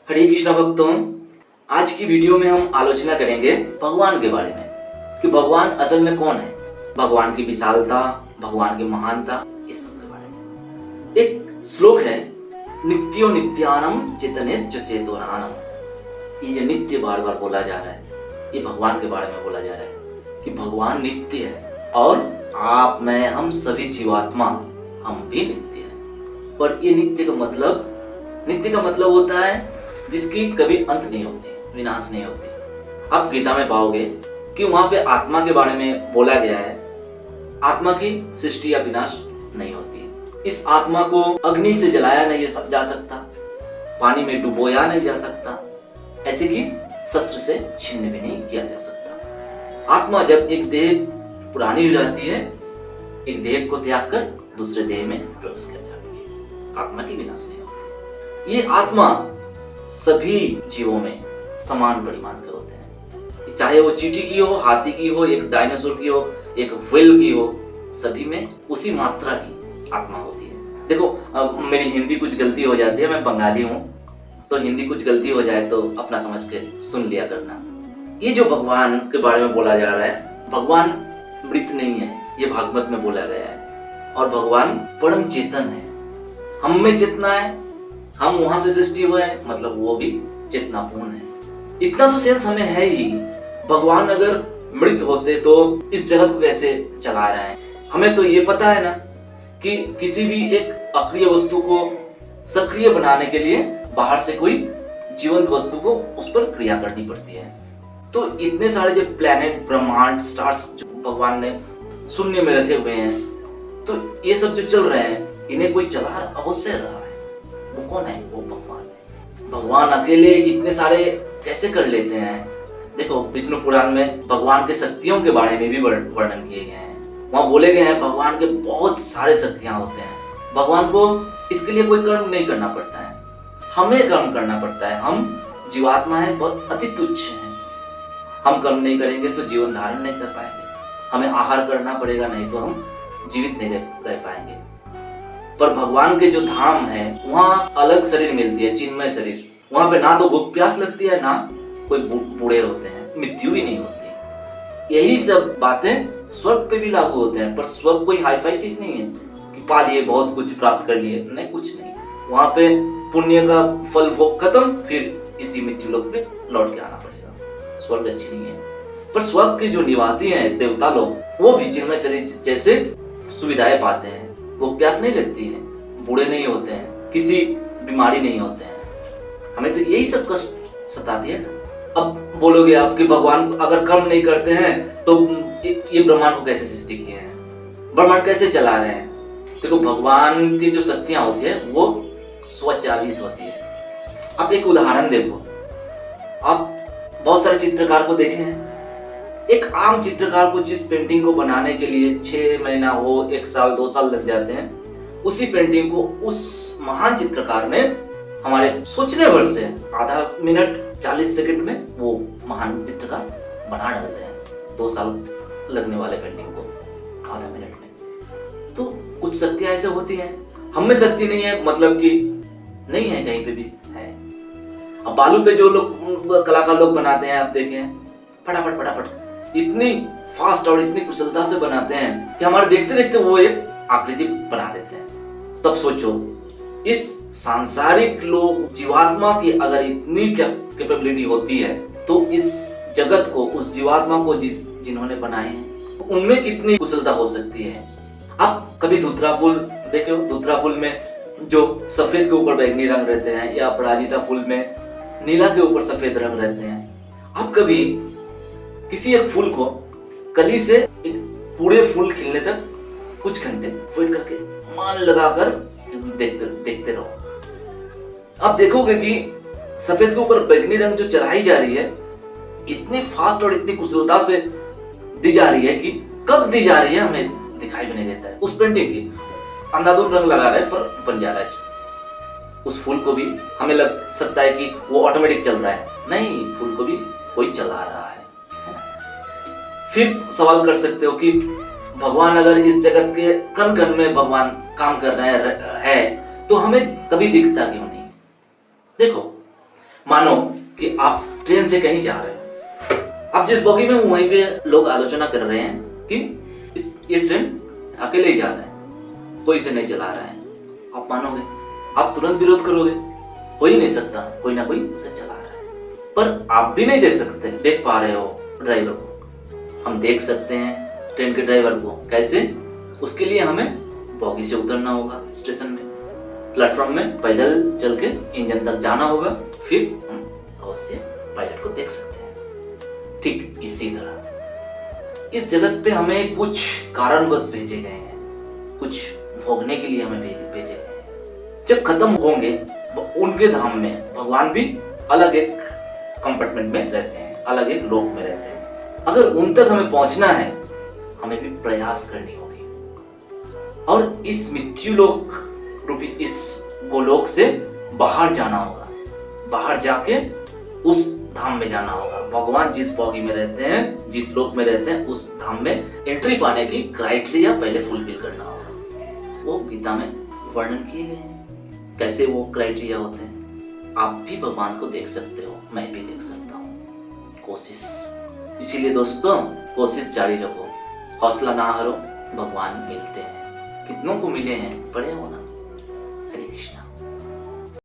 हरे कृष्णा भक्तों, आज की वीडियो में हम आलोचना करेंगे भगवान के बारे में कि भगवान असल में कौन है, भगवान की विशालता, भगवान की महानता, इस सब के बारे में। एक श्लोक है, नित्यो नित्यानम चेतनेश चेतनानम। ये जो नित्य बार बार बोला जा रहा है, ये भगवान के बारे में बोला जा रहा है कि भगवान नित्य है और आप, मैं, हम सभी जीवात्मा, हम भी नित्य हैं। पर ये नित्य का मतलब होता है जिसकी कभी अंत नहीं होती, विनाश नहीं होती। आप गीता में पाओगे कि वहां पे आत्मा के बारे में बोला गया है, आत्मा की सृष्टि या विनाश नहीं होती। इस आत्मा को अग्नि से जलाया नहीं जा सकता, पानी में डुबोया नहीं जा सकता, ऐसे कि शस्त्र से छीनने भी नहीं किया जा सकता। आत्मा जब एक देह पुरानी हो जाती है, एक देह को त्याग कर दूसरे देह में प्रवेश कर जाती है, आत्मा की विनाश नहीं होती। ये आत्मा सभी जीवों में समान परिमाण के होते हैं, चाहे वो चींटी की हो, हाथी की हो, एक डायनासोर की हो, एक व्हेल की हो, सभी में उसी मात्रा की आत्मा होती है। देखो मेरी हिंदी कुछ गलती हो जाती है, मैं बंगाली हूँ, तो हिंदी कुछ गलती हो जाए तो अपना समझ के सुन लिया करना। ये जो भगवान के बारे में बोला जा रहा है, भगवान मृत नहीं है, ये भागवत में बोला गया है। और भगवान परम चेतन है, हम में चेतना है, हम वहां से सृष्टि हुए हैं, मतलब वो भी चेतनापूर्ण है। इतना तो सेंस हमें है ही। भगवान अगर मृत होते तो इस जगत को कैसे चला रहे हैं? हमें तो ये पता है ना कि किसी भी एक अक्रिय वस्तु को सक्रिय बनाने के लिए बाहर से कोई जीवंत वस्तु को उस पर क्रिया करनी पड़ती है। तो इतने सारे जो प्लैनेट, ब्रह्मांड, स्टार्स जो भगवान ने शून्य में रखे हुए हैं, तो ये सब जो चल रहे हैं, इन्हें कोई चला अवश्य रहा है। वो कौन है? वो भगवान है। भगवान अकेले इतने सारे कैसे कर लेते हैं? देखो विष्णु पुराण में भगवान के शक्तियों के बारे में भी वर्णन किए गए हैं। वहां बोले गए हैं भगवान के बहुत सारे शक्तियां होते हैं। भगवान को इसके लिए कोई कर्म नहीं करना पड़ता है, हमें कर्म करना पड़ता है। हम जीवात्मा है, बहुत अति तुच्छ है। हम कर्म नहीं करेंगे तो जीवन धारण नहीं कर पाएंगे, हमें आहार करना पड़ेगा, नहीं तो हम जीवित नहीं रह पाएंगे। पर भगवान के जो धाम है, वहाँ अलग शरीर मिलती है, चिन्मय शरीर। वहाँ पे ना तो भूख प्यास लगती है, ना कोई बूढ़े होते हैं, मृत्यु भी नहीं होती। यही सब बातें स्वर्ग पे भी लागू होते हैं। पर स्वर्ग कोई हाईफाई चीज नहीं है कि पा लिए, बहुत कुछ प्राप्त कर लिए, नहीं, कुछ नहीं। वहाँ पे पुण्य का फल भोग खत्म, फिर इसी मृत्यु लोक पे लौट के आना पड़ेगा। स्वर्ग अच्छी नहीं है। पर स्वर्ग के जो निवासी हैं, देवता लोग, वो भी चिन्मय शरीर जैसे सुविधाएं पाते हैं। वो प्यास नहीं लगती है, बूढ़े नहीं होते हैं, किसी बीमारी नहीं होते हैं। हमें तो यही सब कष्ट सताती है ना। अब बोलोगे आप कि भगवान अगर कर्म नहीं करते हैं तो ये ब्रह्मांड को कैसे सृष्टि किए हैं, ब्रह्मांड कैसे चला रहे हैं? देखो भगवान की जो शक्तियां होती है वो स्वचालित होती है। आप एक उदाहरण देखो, आप बहुत सारे चित्रकार को देखे हैं। एक आम चित्रकार को जिस पेंटिंग को बनाने के लिए 6 महीना हो, 1 साल 2 साल लग जाते हैं, उसी पेंटिंग को उस महान चित्रकार ने हमारे सोचने भर से आधा मिनट 40 सेकंड में वो महान चित्रकार बना डालते हैं। 2 साल लगने वाले पेंटिंग को आधा मिनट में। तो कुछ शक्तियां ऐसे होती हैं। हम में शक्ति नहीं है, मतलब कि नहीं है, कहीं पे भी है। अब बालू पे जो लोग कलाकार लोग बनाते हैं, आप देखें, फटाफट फटाफट इतनी फास्ट और इतनी कुशलता से बनाते हैं कि हमारे देखते देखते वो एक आकृति बना देते हैं। तब सोचो, इस सांसारिक लोग, जीवात्मा की अगर इतनी कैपेबिलिटी होती है, तो इस जगत को, उस जीवात्मा को जिन्होंने बनाए हैं, उनमें कितनी कुशलता हो सकती है। आप कभी धुतरा फूल देखे हो? धुतरा फूल में जो सफेद के ऊपर बैंगनी रंग रहते हैं, या अपराजिता फूल में नीला के ऊपर सफेद रंग रहते हैं। आप कभी किसी एक फूल को कली से एक पूरे फूल खिलने तक कुछ घंटे वेट करके मन लगाकर देखते रहो। आप देखोगे कि सफेद के ऊपर बैंगनी रंग जो चढ़ाई जा रही है, इतनी फास्ट और इतनी कुशलता से दी जा रही है कि कब दी जा रही है हमें दिखाई भी नहीं देता है। उस पेंटिंग की अंधाधुंध रंग लगा रहे हैं, पर बन जा रहा है। उस फूल को भी हमें लग सकता है कि वो ऑटोमेटिक चल रहा है, नहीं, फूल को भी कोई चला रहा है। फिर सवाल कर सकते हो कि भगवान अगर इस जगत के कण कण में भगवान काम कर रहे हैं, तो हमें कभी दिखता क्यों नहीं? देखो मानो कि आप ट्रेन से कहीं जा रहे हो, आप जिस बोगी में वहीं पे लोग आलोचना कर रहे हैं कि ये ट्रेन अकेले ही जा रहा है, कोई इसे नहीं चला रहा है, आप मानोगे? आप तुरंत विरोध करोगे? हो ही नहीं सकता, कोई ना कोई उसे चला रहा है। पर आप भी नहीं देख पा रहे हो ड्राइवर को, हम देख सकते हैं ट्रेन के ड्राइवर को। कैसे? उसके लिए हमें बोगी से उतरना होगा, स्टेशन में, प्लेटफॉर्म में पैदल चल के इंजन तक जाना होगा, फिर हम अवश्य पायलट को देख सकते हैं। ठीक इसी तरह इस जगत पे हमें कुछ कारणवश भेजे गए हैं, कुछ भोगने के लिए हमें भेजे गए हैं। जब खत्म होंगे उनके धाम में, भगवान भी अलग एक कंपार्टमेंट में रहते हैं, अलग एक लोक में रहते हैं। अगर उन तक हमें पहुंचना है, हमें भी प्रयास करनी होगी और इस मृत्यु लोक रूपी इस गोलोक से बाहर जाना होगा, बाहर जाके उस धाम में जाना होगा। भगवान जिस बोगी में रहते हैं, जिस लोक में रहते हैं, उस धाम में एंट्री पाने की क्राइटेरिया पहले फुलफिल करना होगा। वो गीता में वर्णन किए गए हैं कैसे वो क्राइटेरिया होते हैं। आप भी भगवान को देख सकते हो, मैं भी देख सकता हूँ। कोशिश, इसीलिए दोस्तों कोशिश जारी रखो, हौसला ना हारो, भगवान मिलते हैं। कितनों को मिले हैं, पढ़े हो ना? हरे कृष्णा।